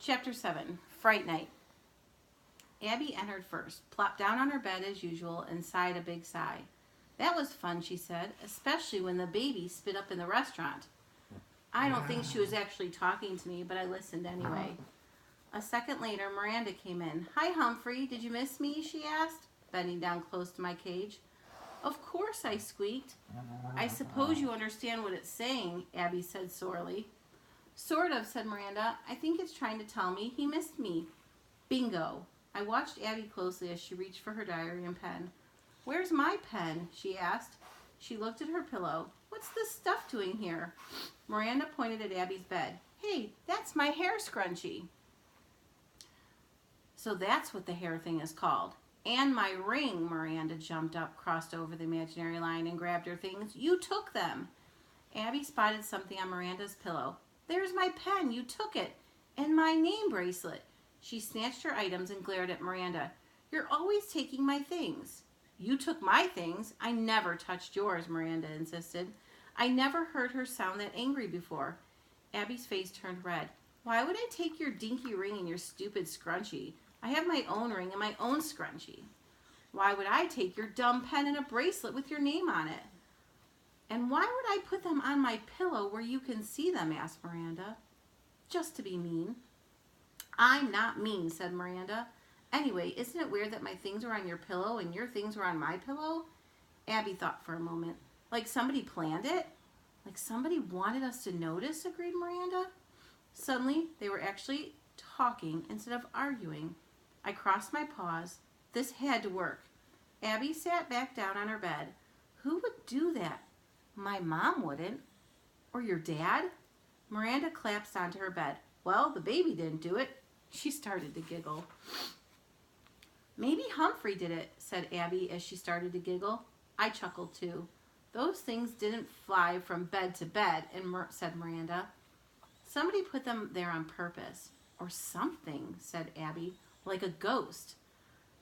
Chapter 7, Fright Night. Abby entered first, plopped down on her bed as usual, and sighed a big sigh. That was fun, she said, especially when the baby spit up in the restaurant. I don't think she was actually talking to me, but I listened anyway. A second later, Miranda came in. "Hi, Humphrey. Did you miss me?" she asked, bending down close to my cage. "Of course," I squeaked. "I suppose you understand what it's saying," Abby said sorely. "Sort of," said Miranda. "I think it's trying to tell me he missed me." Bingo. I watched Abby closely as she reached for her diary and pen. "Where's my pen?" she asked. She looked at her pillow. "What's this stuff doing here?" Miranda pointed at Abby's bed. "Hey, that's my hair scrunchie." "So that's what the hair thing is called. And my ring." Miranda jumped up, crossed over the imaginary line, and grabbed her things. "You took them." Abby spotted something on Miranda's pillow. "There's my pen. You took it. And my name bracelet." She snatched her items and glared at Miranda. "You're always taking my things." "You took my things. I never touched yours," Miranda insisted. I never heard her sound that angry before. Abby's face turned red. "Why would I take your dinky ring and your stupid scrunchie? I have my own ring and my own scrunchie." "Why would I take your dumb pen and a bracelet with your name on it?" "And why would I put them on my pillow where you can see them?" asked Miranda. "Just to be mean." "I'm not mean," said Miranda. "Anyway, isn't it weird that my things are on your pillow and your things are on my pillow?" Abby thought for a moment. "Like somebody planned it?" "Like somebody wanted us to notice," agreed Miranda. Suddenly, they were actually talking instead of arguing. I crossed my paws. This had to work. Abby sat back down on her bed. "Who would do that?" "My mom wouldn't." "Or your dad?" Miranda collapsed onto her bed. "Well, the baby didn't do it." She started to giggle. "Maybe Humphrey did it," said Abby as she started to giggle. I chuckled too. "Those things didn't fly from bed to bed," said Miranda. "Somebody put them there on purpose." "Or something," said Abby, "like a ghost."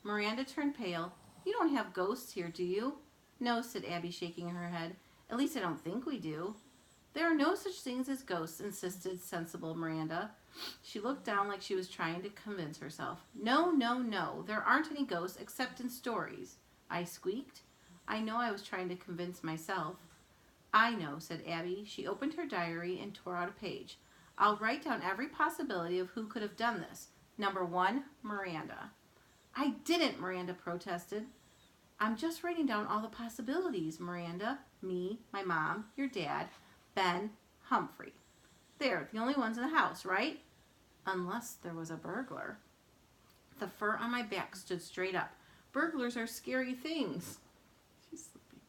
Miranda turned pale. "You don't have ghosts here, do you?" "No," said Abby, shaking her head. "At least I don't think we do." "There are no such things as ghosts," insisted sensible Miranda. She looked down like she was trying to convince herself. "No, no, no. There aren't any ghosts except in stories," I squeaked. I know I was trying to convince myself. "I know," said Abby. She opened her diary and tore out a page. "I'll write down every possibility of who could have done this. Number 1, Miranda." "I didn't," Miranda protested. "I'm just writing down all the possibilities, Miranda. Me, my mom, your dad, Ben, Humphrey. They're the only ones in the house, right? Unless there was a burglar." The fur on my back stood straight up. "Burglars are scary things." She's sleepy.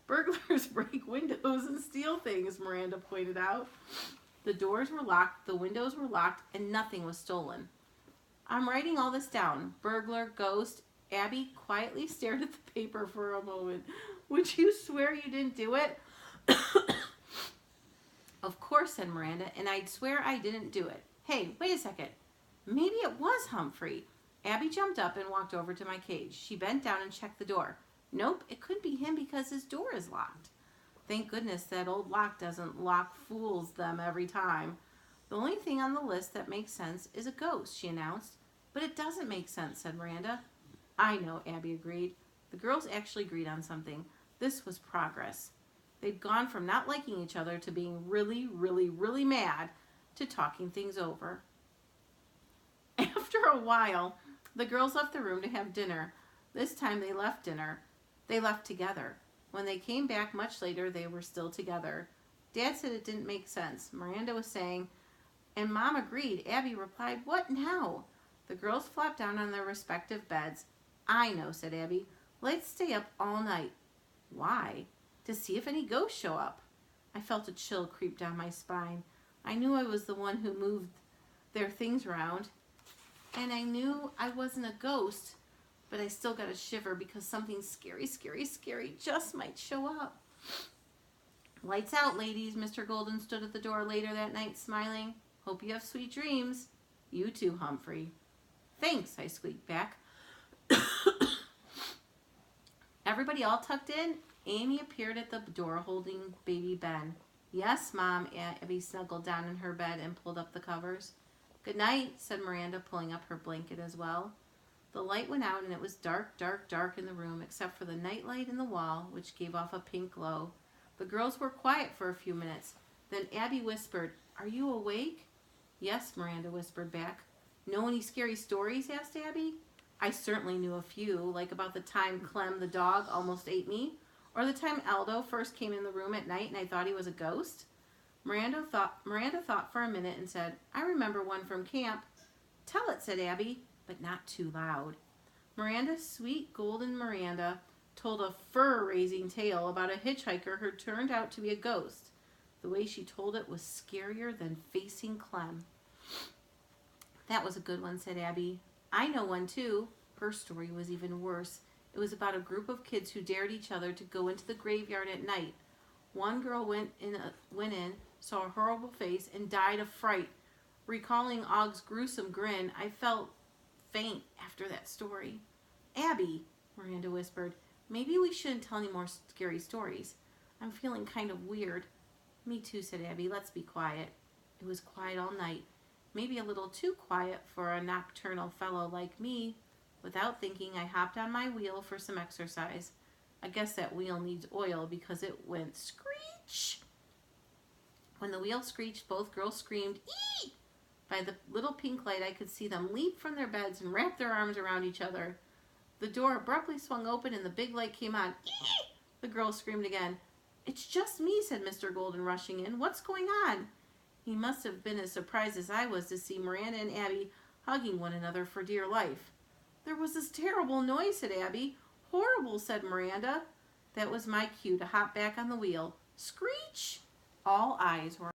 "Burglars break windows and steal things," Miranda pointed out. "The doors were locked, the windows were locked, and nothing was stolen." "I'm writing all this down. Burglar, ghost." Abby quietly stared at the paper for a moment. "Would you swear you didn't do it?" "Of course," said Miranda, "and I'd swear I didn't do it. Hey, wait a second. Maybe it was Humphrey." Abby jumped up and walked over to my cage. She bent down and checked the door. "Nope, it couldn't be him because his door is locked." "Thank goodness that old lock doesn't lock fools them every time." "The only thing on the list that makes sense is a ghost," she announced. "But it doesn't make sense," said Miranda. "I know," Abby agreed. The girls actually agreed on something. This was progress. They'd gone from not liking each other to being really, really, really mad to talking things over. After a while, the girls left the room to have dinner. This time they left dinner. They left together. When they came back much later, they were still together. Dad said it didn't make sense. Miranda was saying, and Mom agreed. Abby replied, "What now?" The girls flopped down on their respective beds. "I know," said Abby. "Let's stay up all night." "Why?" "To see if any ghosts show up." I felt a chill creep down my spine. I knew I was the one who moved their things around, and I knew I wasn't a ghost, but I still got a shiver because something scary, scary, scary just might show up. "Lights out, ladies." Mr. Golden stood at the door later that night, smiling. "Hope you have sweet dreams." "You too, Humphrey." "Thanks," I squeaked back. Everybody all tucked in? Amy appeared at the door holding baby Ben. "Yes, Mom." Abby snuggled down in her bed and pulled up the covers. Good night, said Miranda, pulling up her blanket as well. The light went out and it was dark, dark, dark in the room, except for the night light in the wall, which gave off a pink glow. The girls were quiet for a few minutes. Then Abby whispered, "Are you awake?" "Yes," Miranda whispered back. "Know any scary stories?" asked Abby. "I certainly knew a few, like about the time Clem the dog almost ate me, or the time Aldo first came in the room at night and I thought he was a ghost." Miranda thought for a minute and said, "I remember one from camp." "Tell it," said Abby, but not too loud. Miranda, sweet golden Miranda, told a fur-raising tale about a hitchhiker who turned out to be a ghost. The way she told it was scarier than facing Clem. "That was a good one," said Abby. "I know one too." Her story was even worse. It was about a group of kids who dared each other to go into the graveyard at night. One girl went in, saw a horrible face, and died of fright. Recalling Og's gruesome grin, I felt faint after that story. "Abby," Miranda whispered, "maybe we shouldn't tell any more scary stories. I'm feeling kind of weird." "Me too," said Abby. "Let's be quiet." It was quiet all night. Maybe a little too quiet for a nocturnal fellow like me. Without thinking, I hopped on my wheel for some exercise. I guess that wheel needs oil because it went screech. When the wheel screeched, both girls screamed, "Ee!" By the little pink light, I could see them leap from their beds and wrap their arms around each other. The door abruptly swung open and the big light came on. "Ee!" The girls screamed again. "It's just me," said Mr. Golden, rushing in. "What's going on?" He must have been as surprised as I was to see Miranda and Abby hugging one another for dear life. "There was this terrible noise," said Abby. "Horrible," said Miranda. That was my cue to hop back on the wheel. Screech! All eyes were